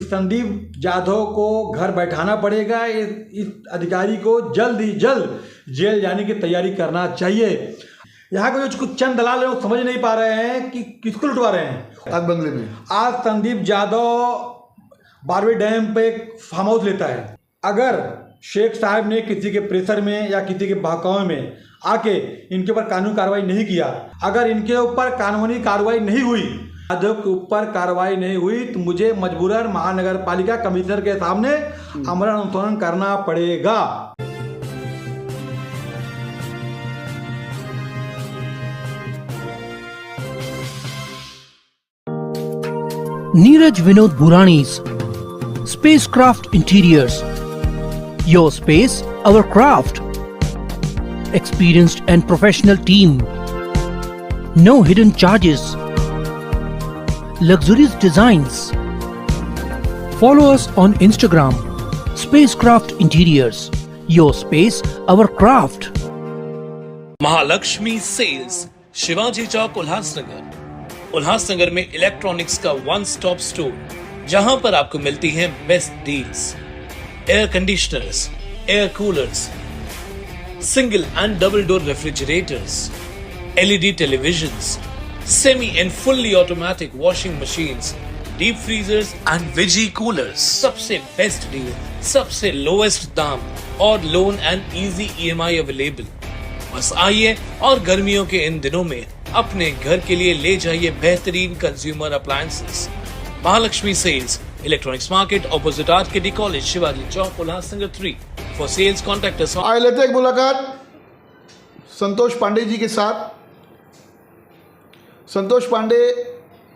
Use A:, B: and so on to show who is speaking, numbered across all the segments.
A: संदीप जाधव को घर बैठाना पड़ेगा। इस अधिकारी को जल्द ही जल्द जेल जाने की तैयारी करना चाहिए। यहाँ के जो कुछ चंद दलाल लोग समझ नहीं पा रहे हैं कि किसको लुटवा रहे हैं।
B: आज बंगले में
A: आज संदीप जाधव बारवे डैम पे एक फार्म हाउस लेता है। अगर शेख साहब ने किसी के प्रेशर में या किसी के बहकावे में आके इनके ऊपर कानूनी कार्रवाई नहीं किया, अगर इनके ऊपर कानूनी कार्रवाई नहीं हुई, जाधव के ऊपर कार्रवाई नहीं हुई, तो मुझे मजबूरन महानगर पालिका कमिश्नर के सामने आमरण अनशन करना पड़ेगा।
C: Neeraj Vinod Burani's Spacecraft Interiors. Your space, our craft. Experienced and professional team. No hidden charges. Luxurious designs. Follow us on Instagram. Spacecraft Interiors. Your space, our craft.
D: Mahalakshmi sales, Shivaji Chowk, Ulhasnagar. Ulhasnagar में इलेक्ट्रॉनिक्स का one stop store, जहां पर आपको मिलती हैं best deals. Air conditioners, air coolers, single and double door refrigerators, LED televisions, semi and fully automatic washing machines, deep freezers and veggie coolers. सबसे best deal, सबसे lowest दाम और loan and easy EMI available. बस आइए और गर्मियों के इन दिनों में अपने घर के लिए ले जाइए बेहतरीन consumer appliances. Mahalakshmi sales, electronics market, opposite RKD college, Shivaji Chowk, Ulhasnagar 3। For sales contact us.
B: आए लेते एक मुलाकात संतोष पांडे जी के साथ। संतोष पांडे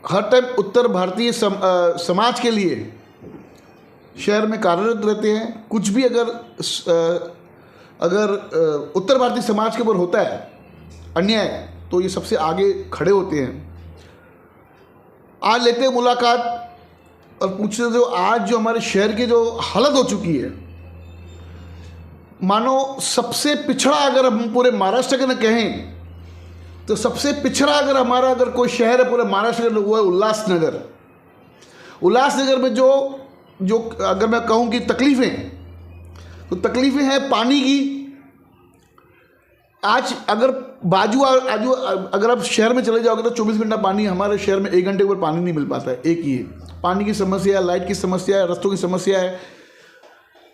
B: हर टाइम उत्तर भारतीय समाज के लिए शहर में कार्यरत रहते हैं। कुछ भी अगर उत्तर भारतीय समाज के ऊपर होता है अन्याय, तो ये सबसे आगे खड़े होते हैं। आज लेते हैं मुलाकात और पूछते जो आज जो हमारे शहर की जो हालत हो चुकी है, मानो सबसे पिछड़ा, अगर हम पूरे महाराष्ट्र के न कहें तो सबसे पिछड़ा अगर कोई शहर है पूरे महाराष्ट्र का, वो है उल्लासनगर। उल्लासनगर में जो अगर मैं कहूँ कि तकलीफ़ें, तो तकलीफ़ें हैं पानी की। आज अगर अगर आप शहर में चले जाओगे तो 24 घंटा पानी, हमारे शहर में 1 घंटे ऊपर पानी नहीं मिल पाता है। एक ही है, पानी की समस्या है, लाइट की समस्या है, रास्तों की समस्या है,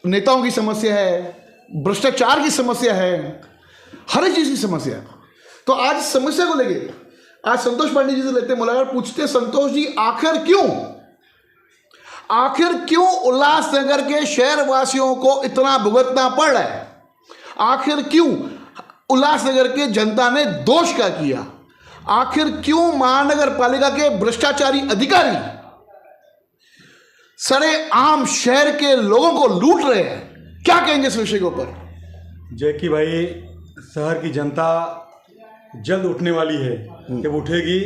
B: नेताओं की समस्या है, भ्रष्टाचार की समस्या है, हर एक चीज़ की समस्या है। तो आज समस्या को लेके आज संतोष पांडे जी से लेते हैं मुलाकात। पूछते हैं संतोष जी, आखिर क्यों उल्लासनगर के शहर वासियों को इतना भुगतना पड़ रहा है? आखिर क्यों उल्लासनगर के जनता ने दोष क्या किया? आखिर क्यों महानगर पालिका के भ्रष्टाचारी अधिकारी सरे आम शहर के लोगों को लूट रहे हैं? क्या कहेंगे इस विषय के ऊपर?
A: जैकी भाई, शहर की जनता जल्द उठने वाली है। जब उठेगी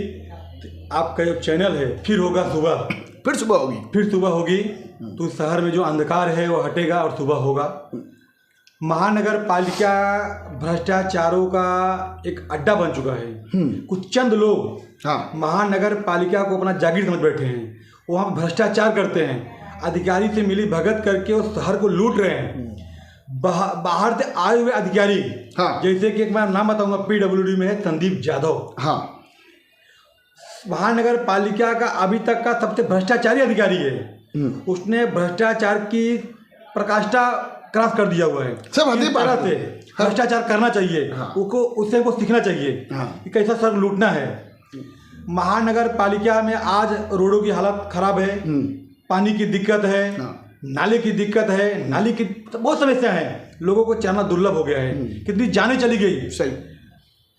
A: तो आपका जो चैनल है फिर सुबह होगी तो शहर में जो अंधकार है वो हटेगा और सुबह होगा। महानगर पालिका भ्रष्टाचारों का एक अड्डा बन चुका है। कुछ चंद लोग महानगर पालिका को अपना जागीर समझ बैठे हैं। वहाँ भ्रष्टाचार करते हैं, अधिकारी से मिली भगत करके उस शहर को लूट रहे हैं। बाहर से आए हुए अधिकारी, जैसे कि एक मैं नाम बताऊंगा, PWD में है संदीप जाधव। महानगर पालिका का अभी तक का सबसे भ्रष्टाचारी अधिकारी है। उसने भ्रष्टाचार की प्रकाष्ठा क्रॉस कर दिया हुआ है। सब तरह से भ्रष्टाचार करना चाहिए, उससे को सीखना चाहिए कि कैसा सर लूटना है। महानगर पालिका में आज रोडों की हालत खराब है, पानी की दिक्कत है, नाले की दिक्कत है, नाली की बहुत समस्या है, लोगों को चलना दुर्लभ हो गया है। कितनी जाने चली गई। सही,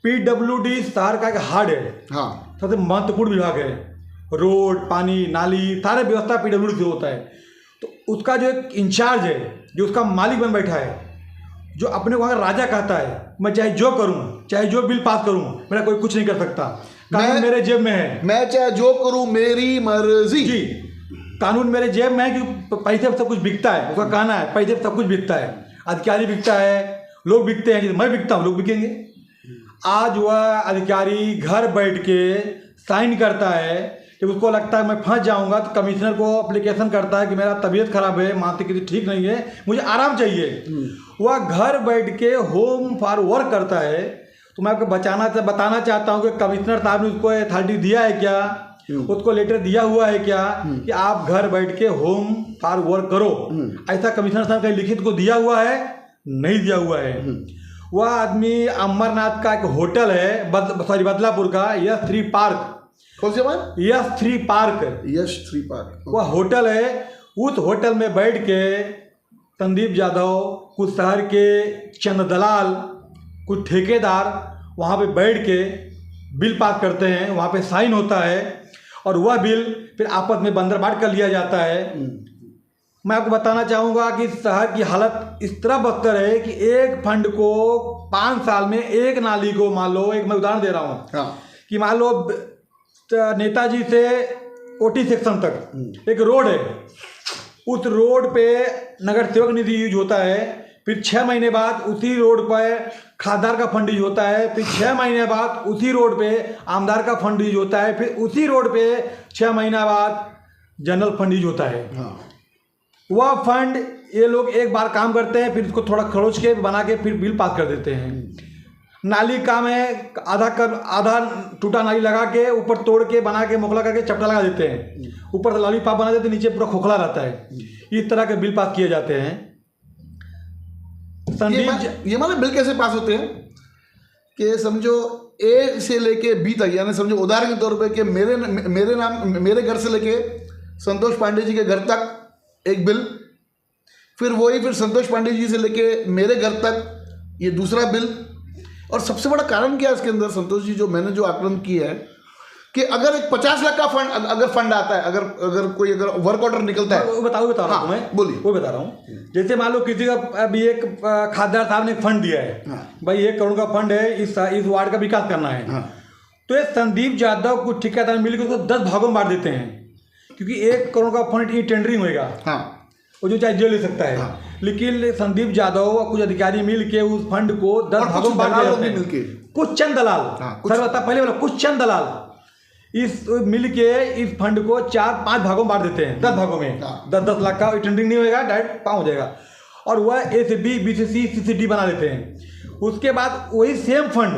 A: PWD शहर का एक हार्ड है, सबसे महत्वपूर्ण विभाग है। रोड, पानी, नाली, सारे व्यवस्था PWD से होता है। तो उसका जो एक इंचार्ज है, जो उसका मालिक बन बैठा है, जो अपने वहाँ राजा कहता है, मैं चाहे जो करूँ, चाहे जो बिल पास करूँ, मेरा कोई कुछ नहीं कर सकता, कानून मेरे जेब में है, मैं चाहे जो करूँ मेरी मर्जी। जी, कानून मेरे जेब में है कि पैसे पे सब कुछ बिकता है। उसका कहना है पैसे पे सब कुछ बिकता है, अधिकारी बिकता है, लोग बिकते हैं, मैं बिकता हूँ, लोग बिकेंगे। आज वह अधिकारी घर बैठ के साइन करता है कि उसको लगता है मैं फंस जाऊंगा, तो कमिश्नर को एप्लीकेशन करता है कि मेरा तबीयत खराब है, मानसिक स्थिति ठीक नहीं है, मुझे आराम चाहिए। वह घर बैठ के होम फॉर वर्क करता है। तो मैं आपको बताना चाहता हूँ कि कमिश्नर साहब ने उसको अथॉरिटी दिया है क्या, उसको लेटर दिया हुआ है क्या कि आप घर बैठ के होम फॉर वर्क करो। ऐसा कमिश्नर साहब कहीं लिखित को दिया हुआ है? नहीं दिया हुआ है। वह आदमी अमरनाथ का एक होटल है, बदलापुर का यश3 पार्क।
B: कौन से बात?
A: यश3 पार्क।
B: यश3 पार्क
A: वह होटल है। उस होटल में बैठ के संदीप यादव, कुछ शहर के चंद दलाल, कुछ ठेकेदार वहाँ पे बैठ के बिल पास करते हैं, वहाँ पे साइन होता है और वह बिल फिर आपस में बंदरबाट कर लिया जाता है। मैं आपको बताना चाहूँगा कि शहर की हालत इस तरह बदतर है कि एक फंड को 5 साल में एक नाली को, मान लो, एक मैं उदाहरण दे रहा हूँ कि मान लो नेताजी से ओटी सेक्शन तक एक रोड है, उस रोड पे नगर सेवक निधि यूज होता है, फिर 6 महीने बाद उसी रोड पर खासदार का फंड यूज होता है, फिर 6 महीने बाद उसी रोड पे आमदार का फंड यूज होता है, फिर उसी रोड पे 6 महीना बाद जनरल फंड यूज होता है। वह फंड ये लोग एक बार काम करते हैं, फिर उसको थोड़ा खरोच के बना के फिर बिल पास कर देते हैं। नाली काम है, आधा टूटा नाली लगा के ऊपर तोड़ के बना के मोखला करके चपटा लगा देते हैं, ऊपर से लॉलीपॉप बना देते हैं, नीचे पूरा खोखला रहता है। इस तरह के बिल पास किए जाते हैं।
B: ये मतलब बिल कैसे पास होते हैं कि समझो ए से लेके बी तक, यानी समझो उदाहरण के तौर पे कि मेरे घर से लेके संतोष पांडे जी के घर तक एक बिल, फिर संतोष पांडे जी से लेके मेरे घर तक ये दूसरा बिल। और सबसे बड़ा कारण क्या है इसके अंदर संतोष जी, जो मैंने जो आकलन किया है कि अगर एक 50 लाख का फंड आता है, अगर कोई वर्क ऑर्डर निकलता है,
A: वो बता रहा हूँ मैं, बोलिए, वो बता रहा हूँ। जैसे मान लो किसी का अभी एक खासदार साहब ने फंड दिया है, भाई 1 करोड़ का फंड है, इस वार्ड का विकास करना है, तो ये संदीप यादव कुछ ठेकेदार मिलकर उसको 10 भागों में बांट देते हैं, क्योंकि 1 करोड़ का फंड ये टेंडरिंग होगा, वो जो चाहे जो ले सकता है। लेकिन संदीप यादव और कुछ अधिकारी मिल के उस फंड को 10 भागों में बांट देते हैं। कुछ चंद दलाल, पहले वाला कुछ चंद दलाल इस मिल के इस फंड को 4-5 भागों में बांट देते हैं, 10 भागों में। 10-10 लाख का टेंडरिंग नहीं होगा, डायरेक्ट पाँव हो जाएगा, और वह ए से बी, बी से सी, सी से डी बना लेते हैं। उसके बाद वही सेम फंड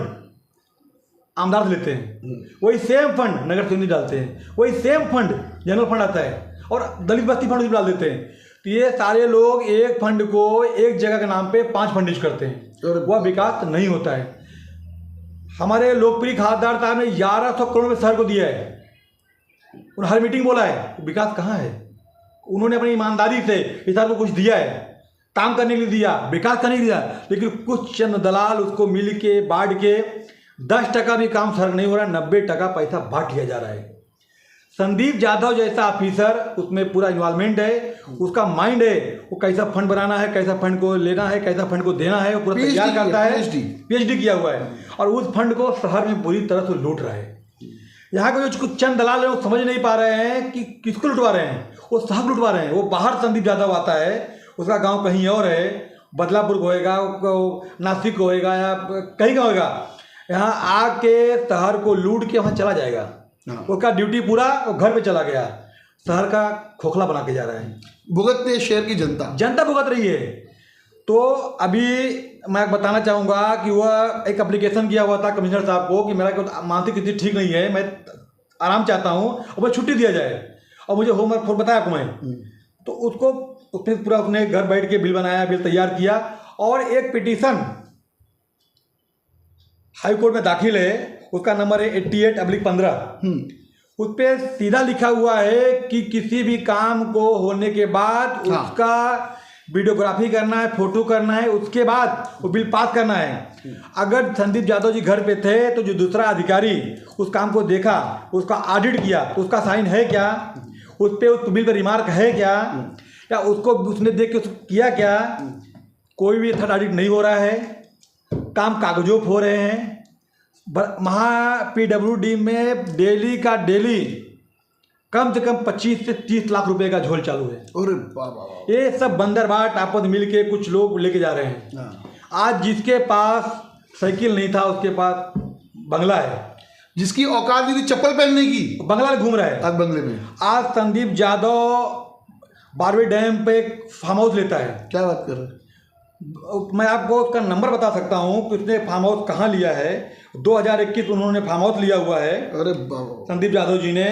A: आमदार लेते हैं, वही सेम फंड नगर सेवक डालते हैं, वही सेम फंड जनरल फंड आता है, और दलित बस्ती फंड डाल देते हैं। तो ये सारे लोग एक फंड को एक जगह के नाम पे 5 फंड यूज करते हैं, वह विकास नहीं होता है। हमारे लोकप्रिय खासदार साहब ने 1100 करोड़ में शहर को दिया है, उन्होंने हर मीटिंग बोला है, विकास कहाँ है? उन्होंने अपनी ईमानदारी से इस शहर को कुछ दिया है, काम करने के लिए दिया, विकास करने के लिए दिया, लेकिन कुछ चंद दलाल उसको मिल के बांट के 10% भी काम शहर नहीं हो रहा है, 90% पैसा बांट लिया जा रहा है। संदीप यादव जैसा ऑफिसर उसमें पूरा इन्वॉल्वमेंट है, उसका माइंड है, वो कैसा फंड बनाना है, कैसा फंड को लेना है, कैसा फंड को देना है, वो पूरा तैयार करता है, PhD किया हुआ है, और उस फंड को शहर में पूरी तरह से लूट रहा है। यहाँ के जो कुछ चंद दलाल लोग समझ नहीं पा रहे हैं कि किसको लुटवा रहे हैं, वो साहब लुटवा रहे हैं। वो बाहर संदीप यादव आता है, उसका गाँव कहीं और है, बदलापुर को होएगा, नासिक को होएगा, या कहीं का होएगा, यहाँ आके शहर को लूट के वहाँ चला जाएगा। उसका ड्यूटी पूरा घर पे चला गया, शहर का खोखला बना के जा रहा है।
B: भुगतते शहर की जनता
A: भुगत रही है। तो अभी मैं बताना चाहूँगा कि वह एक एप्लीकेशन किया हुआ था कमिश्नर साहब को कि मेरा मानसिक स्थिति ठीक नहीं है, मैं आराम चाहता हूँ और मुझे छुट्टी दिया जाए, और मुझे होमवर्क फोर बताया आपको मैं, तो उसको उसने पूरा अपने घर बैठ के बिल बनाया, बिल तैयार किया, और एक पिटीशन हाई कोर्ट में दाखिल है, उसका नंबर है 88/15। उस पर सीधा लिखा हुआ है कि किसी भी काम को होने के बाद उसका वीडियोग्राफी करना है, फोटो करना है, उसके बाद वो बिल पास करना है। अगर संदीप यादव जी घर पे थे तो जो दूसरा अधिकारी उस काम को देखा, उसका ऑडिट किया, उसका साइन है क्या, उस पर उस बिल पर रिमार्क है क्या, या उसको उसने देख के किया क्या, कोई भी थर्ड ऑडिट नहीं हो रहा है, काम कागजों हो रहे हैं। PWD में डेली का डेली कम से कम 25 से 30 लाख रुपए का झोल चालू है।
B: अरे बाबा,
A: ये सब बंदरबाट आपस में मिल के कुछ लोग लेके जा रहे हैं। आज जिसके पास साइकिल नहीं था उसके पास बंगला है,
B: जिसकी औकात नहीं थी चप्पल पहनने की,
A: बंगला में घूम रहा है
B: आज बंगले में।
A: आज संदीप यादव बारहवीं डैम पे एक फार्म हाउस लेता है।
B: क्या बात कर रहे हैं?
A: मैं आपको उसका नंबर बता सकता हूँ कि उसने फार्म हाउस कहाँ लिया है। 2021 उन्होंने फार्म हाउस लिया हुआ है
B: अरे बाबा,
A: संदीप यादव जी ने,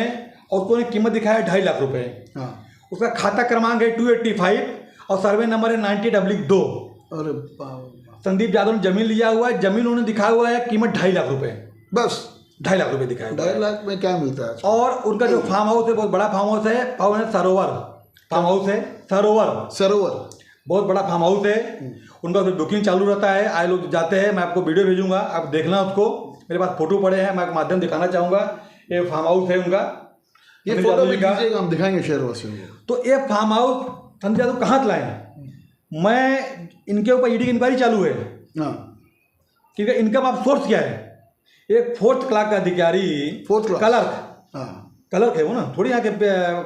A: और उसको कीमत दिखाया है 2.5 लाख रुपए।
B: हाँ।
A: उसका खाता क्रमांक है 285 और सर्वे नंबर है 90W2।
B: अरे बाबा,
A: संदीप यादव ने जमीन लिया हुआ है, जमीन उन्होंने दिखाया हुआ है कीमत 2.5 लाख रुपए,
B: बस
A: 2.5 लाख रुपए दिखाया हुआ है।
B: 2.5 लाख में क्या मिलता है?
A: और उनका जो फार्म हाउस है बहुत बड़ा फार्म हाउस है, सरोवर फार्म हाउस है, सरोवर बहुत बड़ा फार्म हाउस है। उनका उसमें बुकिंग चालू रहता है, आए लोग जाते हैं। मैं आपको वीडियो भेजूंगा, आप देखना उसको। मेरे पास फोटो पड़े हैं, मैं माध्यम दिखाना चाहूँगा। ये फार्म हाउस है उनका,
B: ये फोटो भी दीजिएगा, हम दिखाएंगे शहरवासियों को।
A: तो ये फार्म हाउस संदीप यादव कहाँ लाए? मैं इनके ऊपर ईडी की इंक्वायरी चालू है
B: हाँ,
A: कि इनकम ऑफ सोर्स क्या है। एक 4th क्लास का अधिकारी,
B: 4th क्लास
A: क्लर्क,
B: हाँ,
A: क्लर्क है वो ना, थोड़ी यहाँ के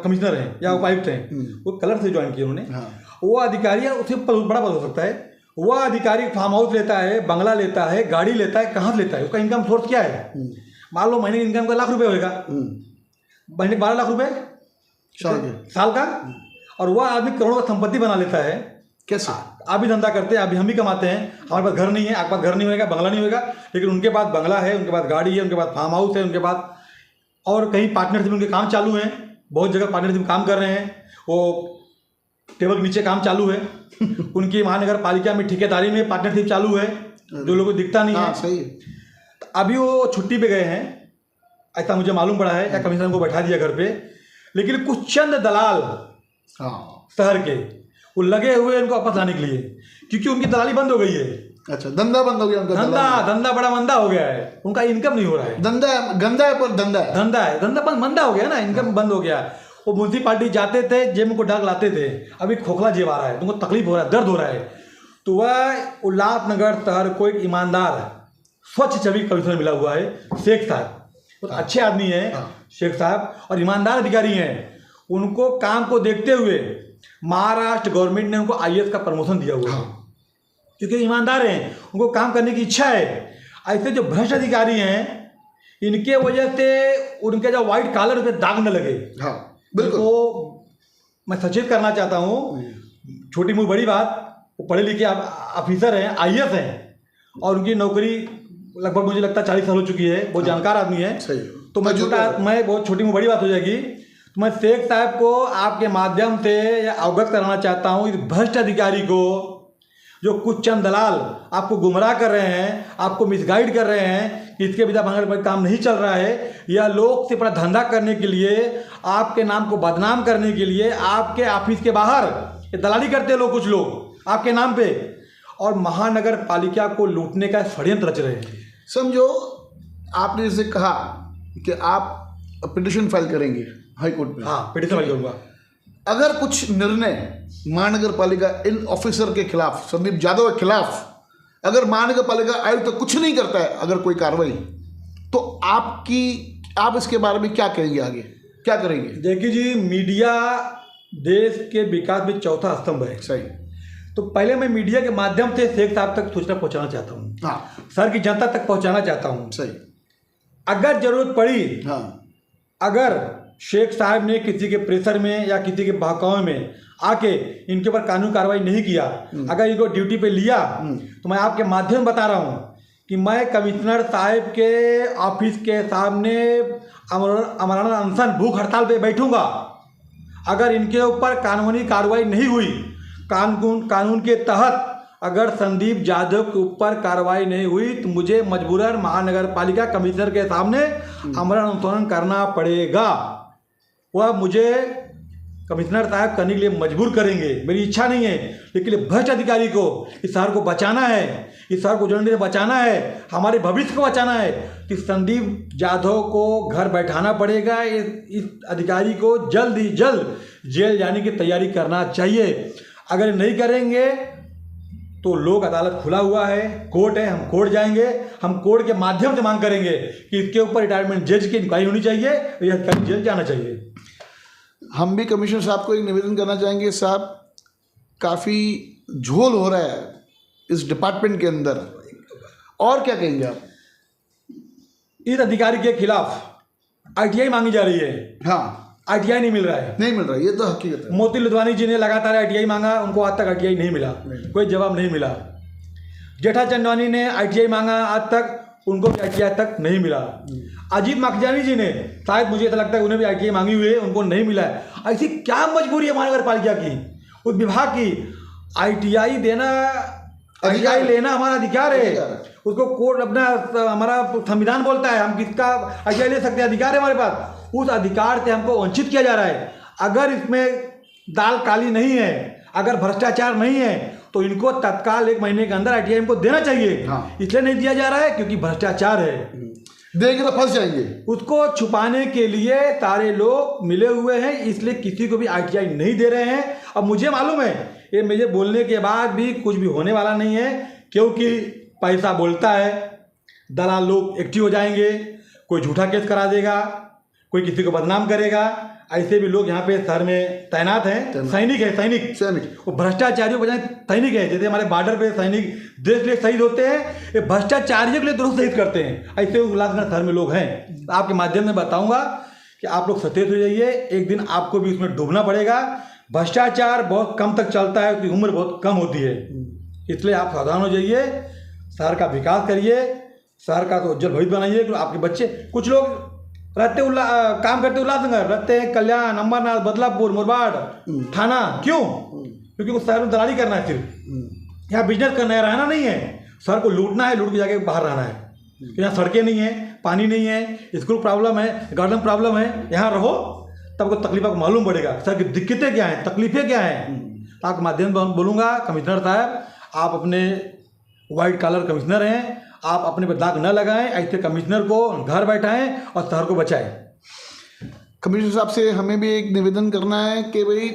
A: कमिश्नर हैं या उपायुक्त हैं, वो क्लर्क से ज्वाइन किए उन्होंने।
B: हाँ।
A: वो अधिकारी है, उससे बड़ा पद हो सकता है। वह अधिकारी फार्म हाउस लेता है, बंगला लेता है, गाड़ी लेता है, कहाँ से लेता है? उसका इनकम सोर्स क्या है? मान लो महीने की इनकम का 1 लाख रुपए होगा, महीने 12 लाख रुपए साल का, और वह आदमी करोड़ों का संपत्ति बना लेता है।
B: कैसे?
A: आप भी धंधा करते हैं, अभी हम भी कमाते हैं, हमारे पास घर नहीं है, आपके पास घर नहीं होगा, बंगला नहीं होगा, लेकिन उनके पास बंगला है, उनके पास गाड़ी है, उनके पास फार्म हाउस है, उनके पास और कहीं पार्टनरशिप उनके काम चालू हैं, बहुत जगह पार्टनरशिप काम कर रहे हैं, वो टेबल के नीचे काम चालू है। उनकी महानगर पालिका में ठेकेदारी में पार्टनरशिप चालू है, जो लोगों को दिखता नहीं है।
B: सही है।
A: तो अभी वो छुट्टी पे गए हैं, ऐसा मुझे मालूम पड़ा है, या कमिश्नर को बैठा दिया घर पे, लेकिन कुछ चंद दलाल शहर के वो लगे हुए उनको वापस लाने के लिए, क्योंकि उनकी दलाली बंद हो गई है।
B: अच्छा, धंधा बंद हो गया उनका,
A: धंधा बड़ा मंदा हो गया है, उनका इनकम नहीं हो रहा है।
B: धंधा गंदा है, पर धंधा
A: मंदा हो गया ना, इनकम बंद हो गया। वो म्यूनसिपालिटी जाते थे, जेब में को डाक लाते थे, अभी खोखला जेब आ रहा है, तुमको तकलीफ हो रहा है, दर्द हो रहा है। तो वह उल्लासनगर शहर को एक ईमानदार स्वच्छ छवि कमिश्नर मिला हुआ है, शेख साहब, बहुत अच्छे आदमी हैं शेख साहब, और ईमानदार अधिकारी हैं। उनको काम को देखते हुए महाराष्ट्र गवर्नमेंट ने उनको IAS का प्रमोशन दिया हुआ है, क्योंकि ईमानदार हैं, उनको काम करने की इच्छा है। ऐसे जो भ्रष्ट अधिकारी हैं, इनके वजह से उनके जो व्हाइट कॉलर पे दाग न लगे।
B: हाँ, बिल्कुल।
A: तो मैं सचेत करना चाहता हूँ, छोटी मुँह बड़ी बात, वो पढ़े लिखे ऑफिसर हैं, IAS हैं, और उनकी नौकरी लगभग मुझे लगता है 40 साल हो चुकी है, बहुत जानकार आदमी है। तो मैं बहुत छोटी मुँह बड़ी बात हो जाएगी। तो मैं शेख साहब को आपके माध्यम से अवगत कराना चाहता हूँ, इस भ्रष्ट अधिकारी को, जो कुछ चंद दलाल आपको गुमराह कर रहे हैं, आपको मिसगाइड कर रहे हैं कि इसके बिना बंगाल पर काम नहीं चल रहा है, या लोग से अपना धंधा करने के लिए, आपके नाम को बदनाम करने के लिए आपके ऑफिस के बाहर ये दलाली करते हैं लोग, कुछ लोग आपके नाम पे, और महानगर पालिका को लूटने का षड्यंत्र रच रहे हैं।
B: समझो, आपने जैसे कहा कि आप पिटिशन फाइल करेंगे हाई कोर्ट में।
A: हाँ, पिटिशन फाइल करूँगा।
B: अगर कुछ निर्णय महानगर पालिका इन ऑफिसर के खिलाफ, संदीप यादव के खिलाफ, अगर महानगर पालिका आयुक्त कुछ नहीं करता है, अगर कोई कार्रवाई, तो आप इसके बारे में क्या कहेंगे, आगे क्या करेंगे?
A: देखिए जी, मीडिया देश के विकास में चौथा स्तंभ है।
B: सही।
A: तो पहले मैं मीडिया के माध्यम से शेख साहब तक सूचना पहुंचाना चाहता हूँ,
B: हाँ,
A: शहर की जनता तक पहुंचाना चाहता हूँ।
B: सही।
A: अगर जरूरत पड़ी,
B: हाँ,
A: अगर शेख साहब ने किसी के प्रेशर में या किसी के बहकावे में आके इनके ऊपर कानूनी कार्रवाई नहीं किया, अगर इनको ड्यूटी पे लिया, तो मैं आपके माध्यम बता रहा हूँ कि मैं कमिश्नर साहब के ऑफिस के सामने अमरनाथ अनशन भूख हड़ताल पे बैठूंगा। अगर इनके ऊपर कानूनी कार्रवाई नहीं हुई, कानून के तहत अगर संदीप यादव के ऊपर कार्रवाई नहीं हुई, तो मुझे मजबूरन महानगर पालिका कमिश्नर के सामने अमरण आंदोलन करना पड़ेगा। वह मुझे कमिश्नर साहब करने के लिए मजबूर करेंगे, मेरी इच्छा नहीं है, लेकिन भ्रष्ट अधिकारी को, इस शहर को बचाना है, इस शहर को जनता से बचाना है, हमारे भविष्य को बचाना है, कि संदीप यादव को घर बैठाना पड़ेगा। इस अधिकारी को जल्द ही जल्द जेल जाने की तैयारी करना चाहिए। अगर नहीं करेंगे तो लोक अदालत खुला हुआ है, कोर्ट है, हम कोर्ट जाएंगे, हम कोर्ट के माध्यम से मांग करेंगे कि इसके ऊपर रिटायरमेंट जज की इंक्वायरी होनी चाहिए, यह अधिकारी जेल जाना चाहिए।
B: हम भी कमिश्नर साहब को एक निवेदन करना चाहेंगे, साहब काफ़ी झोल हो रहा है इस डिपार्टमेंट के अंदर, और क्या कहेंगे आप?
A: इस अधिकारी के खिलाफ आईटीआई मांगी जा रही है।
B: हाँ,
A: आईटीआई नहीं मिल रहा है,
B: नहीं मिल रहा, ये तो हकीकत है।
A: मोती लुधवानी जी ने लगातार आईटीआई मांगा, उनको आज तक आईटीआई नहीं मिला, कोई जवाब नहीं मिला। जेठा चंदवानी ने आईटीआई मांगा, आज तक उनको भी आईटीआई तक नहीं मिला। अजीत माखजानी जी ने, शायद मुझे ऐसा लगता है उन्हें भी आईटीआई मांगी हुई है, उनको नहीं मिला है। ऐसी क्या मजबूरी है महानगर पालिका की, उस विभाग की? आईटीआई देना, आईटीआई लेना हमारा अधिकार है। उसको कोर्ट अपना हमारा संविधान बोलता है हम किसका आईटीआई ले सकते हैं, अधिकार है हमारे पास। उस अधिकार से हमको वंचित किया जा रहा है। अगर इसमें दाल काली नहीं है, अगर भ्रष्टाचार नहीं है, तो इनको तत्काल 1 महीने के अंदर आईटीआई इनको देना चाहिए।
B: हाँ।
A: इसलिए नहीं दिया जा रहा है क्योंकि भ्रष्टाचार है,
B: देंगे तो फंस जाएंगे।
A: उसको छुपाने के लिए सारे लोग मिले हुए हैं, इसलिए किसी को भी आईटीआई नहीं दे रहे हैं। अब मुझे मालूम है ये मुझे बोलने के बाद भी कुछ भी होने वाला नहीं है, क्योंकि पैसा बोलता है, दलाल लोग एक्टिव हो जाएंगे, कोई झूठा केस करा देगा, कोई किसी को बदनाम करेगा। ऐसे भी लोग यहाँ पे शहर में तैनात हैं, सैनिक है, सैनिक वो भ्रष्टाचारियों के बजाय सैनिक है। जैसे हमारे बॉर्डर पे सैनिक देश के लिए शहीद होते हैं, ये भ्रष्टाचारियों के लिए दुरुस्त शहीद करते हैं। ऐसे उल्लासनगर शहर में लोग हैं। आपके माध्यम से बताऊंगा कि आप लोग सचेत हो जाइए, एक दिन आपको भी उसमें डूबना पड़ेगा। भ्रष्टाचार बहुत कम तक चलता है, उसकी उम्र बहुत कम होती है, इसलिए आप सावधान हो जाइए, शहर का विकास करिए, शहर का तो उज्जवल भविष्य बनाइए। आपके बच्चे, कुछ लोग रहते काम करते उल्लासनगर, रहते हैं कल्याण, अंबरनाथ, बदलापुर, मुरबाड, थाना। क्यों? क्योंकि उस शहर में दलाली करना है, सिर्फ यहाँ बिजनेस करना है, रहना नहीं है। शहर को लूटना है, लूट के जाके बाहर रहना है। यहाँ सड़कें नहीं है, पानी नहीं है, स्कूल प्रॉब्लम है, गार्डन प्रॉब्लम है। यहाँ रहो तब को तकलीफ आपको मालूम पड़ेगा, सर की दिक्कतें क्या हैं, तकलीफें क्या हैं। आपके माध्यम से बोलूँगा, कमिश्नर साहब आप अपने वाइट कॉलर कमिश्नर हैं, आप अपने पर दाग न लगाएं, ऐसे कमिश्नर को घर बैठाएं और शहर को बचाएं।
B: कमिश्नर साहब से हमें भी एक निवेदन करना है कि भाई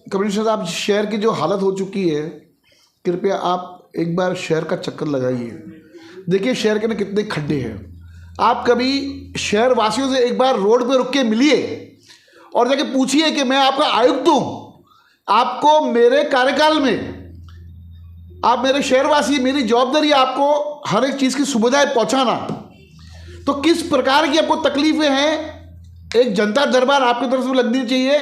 B: कमिश्नर साहब, शहर की जो हालत हो चुकी है, कृपया आप एक बार शहर का चक्कर लगाइए। देखिए शहर के ना कितने खड्डे हैं। आप कभी शहर वासियों से एक बार रोड पे रुक के मिलिए और जाके पूछिए कि मैं आपका आयुक्त हूँ, आपको मेरे कार्यकाल में, आप मेरे शहरवासी, मेरी जवाबदारी है आपको हर एक चीज़ की सुविधाएं पहुंचाना। तो किस प्रकार की आपको तकलीफें हैं, एक जनता दरबार आपकी तरफ से लगनी चाहिए।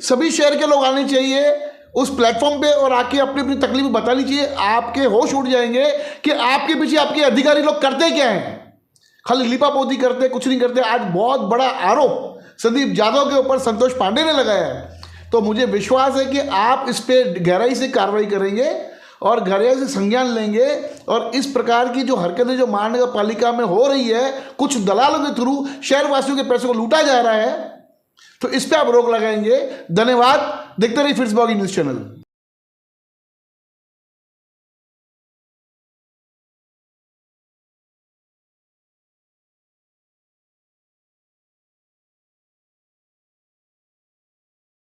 B: सभी शहर के लोग आने चाहिए उस प्लेटफॉर्म पे और आके अपनी अपनी तकलीफें बतानी चाहिए। आपके होश उड़ जाएंगे कि आपके पीछे आपके अधिकारी लोग करते क्या हैं। खाली लिपापोती करते, कुछ नहीं करते। आज बहुत बड़ा आरोप संदीप यादव के ऊपर संतोष पांडे ने लगाया है। तो मुझे विश्वास है कि आप इस पर गहराई से कार्रवाई करेंगे और गहराई से संज्ञान लेंगे। और इस प्रकार की जो हरकतें जो महानगर पालिका में हो रही है, कुछ दलालों के थ्रू शहरवासियों के पैसों को लूटा जा रहा है, तो इस पर आप रोक लगाएंगे। धन्यवाद। देखते रहिए फिट्सबर्ग न्यूज़ चैनल।